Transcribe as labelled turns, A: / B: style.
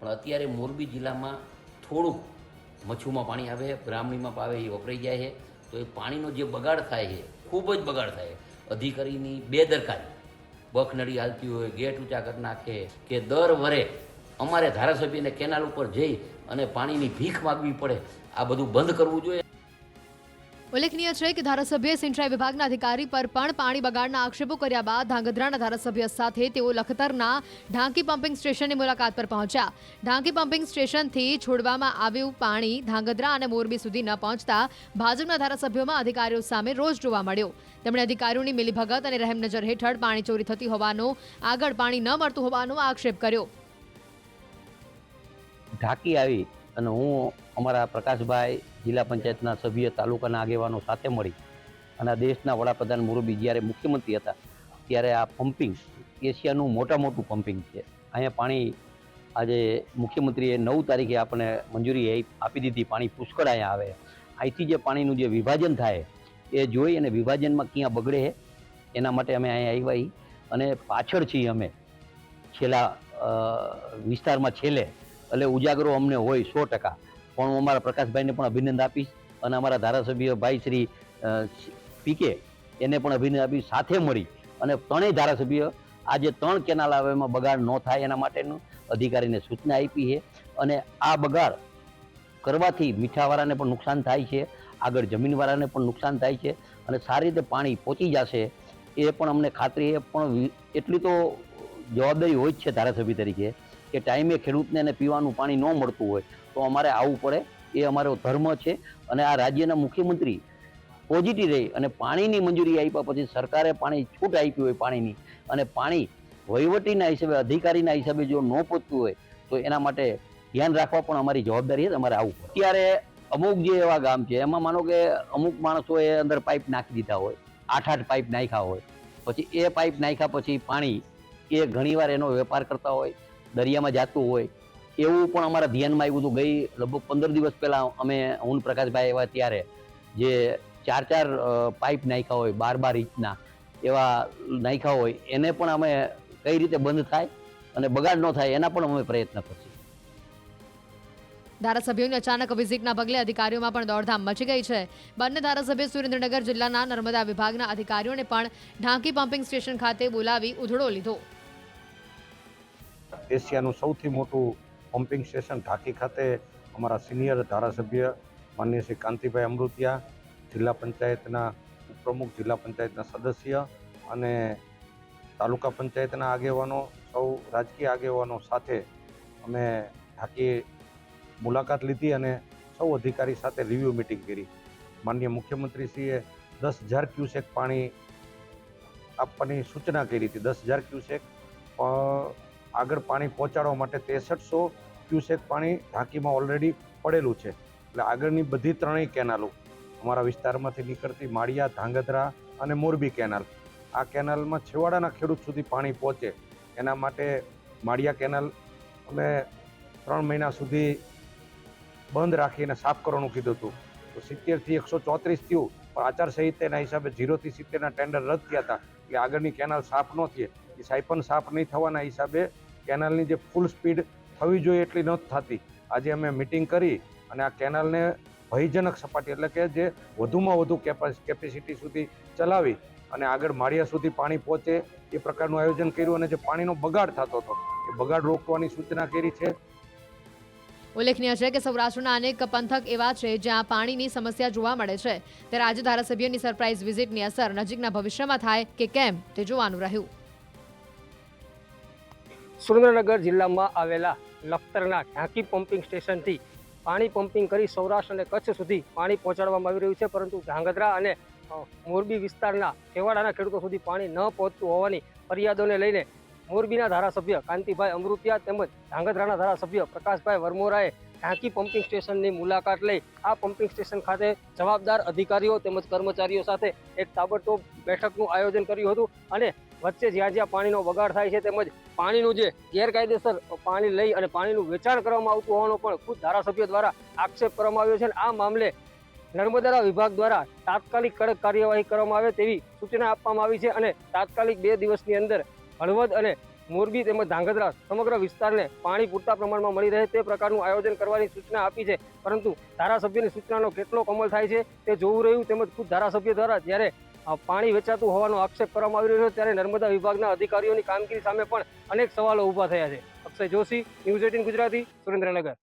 A: પણ અત્યારે મોરબી જિલ્લામાં થોડુંક મચ્છુમાં પાણી આવે, બ્રાહ્મણીમાં આવે, એ વપરાઈ જાય છે. તો એ પાણીનો જે બગાડ થાય છે, ખૂબ જ બગાડ થાય. અધિકારીની બેદરકારી, બખનડી હાલતી હોય, ગેટ ઊંચા કરી નાખે, કે દર વરે અમારે ધારાસભ્યને કેનાલ ઉપર જઈ અને પાણીની ભીખ માગવી પડે. આ બધું બંધ કરવું જોઈએ.
B: ઉલ્લેખનીય છે કે ધારાસભ્ય સિંચાઈ વિભાગના અધિકારી પર પણ પાણી બગાડના આક્ષેપો કર્યા બાદ ધાંગધ્રાના ધારાસભ્ય સાથે તેઓ લખતરના ઢાંકી પમ્પિંગ સ્ટેશનની મુલાકાત પર પહોંચ્યા. ઢાંકી પમ્પિંગ સ્ટેશનથી છોડવામાં આવ્યું પાણી ધાંગધ્રા અને મોરબી સુધી ન પહોંચતા ભાજપના ધારાસભ્યોમાં અધિકારીઓ સામે રોષ જોવા મળ્યો. તેમણે અધિકારીઓની મિલીભગત અને રહેમનજર હેઠળ પાણી ચોરી થતી હોવાનો, આગળ પાણી ન મળતું હોવાનો આક્ષેપ કર્યો.
C: ઢાંકી આવી અને હું અમારા પ્રકાશભાઈ જિલ્લા પંચાયતના સભ્ય, તાલુકાના આગેવાનો સાથે મળી અને દેશના વડાપ્રધાન મોરબી જ્યારે મુખ્યમંત્રી હતા ત્યારે આ પમ્પિંગ એશિયાનું મોટું પમ્પિંગ છે. અહીંયા પાણી આજે મુખ્યમંત્રીએ 9 તારીખે આપણને મંજૂરી આપી દીધી. પાણી પુષ્કળ અહીંયા આવે. અહીંથી જે પાણીનું જે વિભાજન થાય એ જોઈ અને વિભાજનમાં ક્યાં બગડે છે એના માટે અમે અહીંયા આવ્યા અને પાછળ છીએ અમે છેલ્લા વિસ્તારમાં છેલ્લે, એટલે ઉજાગરો અમને હોય 100%. પણ હું અમારા પ્રકાશભાઈને પણ અભિનંદન આપીશ અને અમારા ધારાસભ્ય ભાઈ શ્રી પીકે એને પણ અભિનંદન આપીશ. સાથે મળી અને ત્રણેય ધારાસભ્ય આજે 3 કેનાલ આવે એમાં બગાડ ન થાય એના માટેનું અધિકારીને સૂચના આપી છે. અને આ બગાડ કરવાથી મીઠાવાળાને પણ નુકસાન થાય છે, આગળ જમીનવાળાને પણ નુકસાન થાય છે અને સારી રીતે પાણી પહોંચી જશે એ પણ અમને ખાતરી છે. પણ એટલી તો જવાબદારી હોય જ છે ધારાસભ્ય તરીકે કે ટાઈમે ખેડૂતને એને પીવાનું પાણી ન મળતું હોય તો અમારે આવવું પડે. એ અમારો ધર્મ છે. અને આ રાજ્યના મુખ્યમંત્રી પોઝિટિવ રહી અને પાણીની મંજૂરી આપ્યા પછી સરકારે પાણી છૂટ આપી હોય પાણીની, અને પાણી વહીવટીના હિસાબે, અધિકારીના હિસાબે જો ન પહોંચતું હોય તો એના માટે ધ્યાન રાખવા પણ અમારી જવાબદારી છે. અમારે આવવું પડે. અત્યારે અમુક જે એવા ગામ છે એમાં માનો કે અમુક માણસોએ અંદર પાઇપ નાખી દીધા હોય, 8 પાઇપ નાખ્યા હોય, પછી એ પાઇપ નાખ્યા પછી પાણી એ ઘણીવાર એનો વેપાર કરતા હોય, દરિયામાં જતું હોય. એવું પણ અમારા ધ્યાનમાં આવ્યું હતું. ગઈ લગભગ 15 દિવસ પહેલાં અમે હું પ્રકાશભાઈ આવ્યા ત્યારે જે 4 પાઇપ નાખ્યા હોય 12 ઇંચના એવા નાખ્યા હોય, એને પણ અમે કઈ રીતે બંધ થાય અને બગાડ ન થાય એના પણ અમે પ્રયત્ન કરશું.
B: ધારાસભ્યોની અચાનક વિઝિટના પગલે અધિકારીઓમાં પણ દોડધામ મચી ગઈ છે. બંને ધારાસભ્ય સુરેન્દ્રનગર જિલ્લાના નર્મદા વિભાગના અધિકારીઓને પણ ઢાંકી પમ્પિંગ સ્ટેશન ખાતે બોલાવી ઉધડો લીધો.
D: એશિયાનું સૌથી મોટું પમ્પિંગ સ્ટેશન ઢાંકી ખાતે અમારા સિનિયર ધારાસભ્ય માનનીય શ્રી કાંતિભાઈ અમૃતિયા, જિલ્લા પંચાયતના ઉપપ્રમુખ, જિલ્લા પંચાયતના સદસ્ય અને તાલુકા પંચાયતના આગેવાનો, સૌ રાજકીય આગેવાનો સાથે અમે ઢાંકી મુલાકાત લીધી અને સૌ અધિકારી સાથે રિવ્યૂ મિટિંગ કરી. માનનીય મુખ્યમંત્રીશ્રીએ 10,000 ક્યુસેક પાણી આપવાની સૂચના કરી હતી. 10,000 ક્યુસેક આગળ પાણી પહોંચાડવા માટે 6300 ક્યુસેક પાણી ઢાંકીમાં ઓલરેડી પડેલું છે. એટલે આગળની બધી 3 કેનાલો અમારા વિસ્તારમાંથી નીકળતી માળિયા, ધાંગધ્રા અને મોરબી કેનાલ, આ કેનાલમાં છેવાડાના ખેડૂત સુધી પાણી પહોંચે એના માટે માળિયા કેનાલ અમે 3 મહિના સુધી બંધ રાખીને સાફ કરવાનું કીધું હતું. તો 70 થી 134 થયું, પણ આચારસંહિતાના હિસાબે 0 થી 70ના ટેન્ડર રદ થયા હતા. એટલે આગળની કેનાલ સાફ ન થઈ, એ સાયપન સાફ નહીં થવાના હિસાબે કેનાલની જે ફૂલ સ્પીડ થવી જોઈએ એટલી નથી થતી. આજે અમે મિટિંગ કરી અને આ કેનાલને ભયજનક સપાટી એટલે કે જે વધુમાં વધુ કેપેસિટી સુધી ચલાવી અને આગળ માળિયા સુધી પાણી પહોંચે એ પ્રકારનું આયોજન કર્યું. અને જે પાણીનો બગાડ થતો હતો એ બગાડ રોકવાની સૂચના કરી છે.
B: ઉલ્લેખનીય છે કે સૌરાષ્ટ્રના અનેક પંથક એવા છે જ્યાં પાણીની સમસ્યા જોવા મળે છે. ત્યારે આજે ધારાસભ્યોની સરપ્રાઇઝ વિઝિટની અસર નજીકના ભવિષ્યમાં થાય કે કેમ તે જોવાનું રહ્યું.
E: સુરેન્દ્રનગર જિલ્લામાં આવેલા લખતરના ઢાંકી પમ્પિંગ સ્ટેશનથી પાણી પમ્પિંગ કરી સૌરાષ્ટ્ર અને કચ્છ સુધી પાણી પહોંચાડવામાં આવી રહ્યું છે. પરંતુ ધાંગધ્રા અને મોરબી વિસ્તારના છેવાડાના ખેડૂતો સુધી પાણી ન પહોંચતું હોવાની ફરિયાદોને લઈને મોરબીના ધારાસભ્ય કાંતિભાઈ અમૃતિયા તેમજ ધાંગધ્રાના ધારાસભ્ય પ્રકાશભાઈ વરમોરાએ ઢાંકી પમ્પિંગ સ્ટેશનની મુલાકાત લઈ આ પમ્પિંગ સ્ટેશન ખાતે જવાબદાર અધિકારીઓ તેમજ કર્મચારીઓ સાથે એક તાબડતોબ બેઠકનું આયોજન કર્યું હતું. અને વચ્ચે જ્યાં જ્યાં પાણીનો બગાડ થાય છે તેમજ પાણીનું જે ગેરકાયદેસર પાણી લઈ અને પાણીનું વેચાણ કરવામાં આવતું હોવાનો પણ ખુદ ધારાસભ્ય દ્વારા આક્ષેપ કરવામાં આવ્યો છે. આ મામલે નર્મદા વિભાગ દ્વારા તાત્કાલિક કડક કાર્યવાહી કરવામાં આવે તેવી સૂચના આપવામાં આવી છે અને તાત્કાલિક 2 દિવસની અંદર હળવદ અને મોરબી તેમજ ધાંગધ્રા સમગ્ર વિસ્તારને પાણી પૂરતા પ્રમાણમાં મળી રહે તે પ્રકારનું આયોજન કરવાની સૂચના આપી છે, પરંતુ ધારાસભ્યની સૂચનાનો કેટલો અમલ થાય છે તે જોવું રહ્યું. તેમજ ખુદ ધારાસભ્ય દ્વારા જ્યારે પાણી વેચાતું હોવાનો આક્ષેપ કરવામાં આવી રહ્યો છે ત્યારે નર્મદા વિભાગના અધિકારીઓની કામગીરી સામે પણ અનેક સવાલો ઊભા થયા છે. અક્ષય જોશી, ન્યૂઝ 18 ગુજરાતી, સુરેન્દ્રનગર.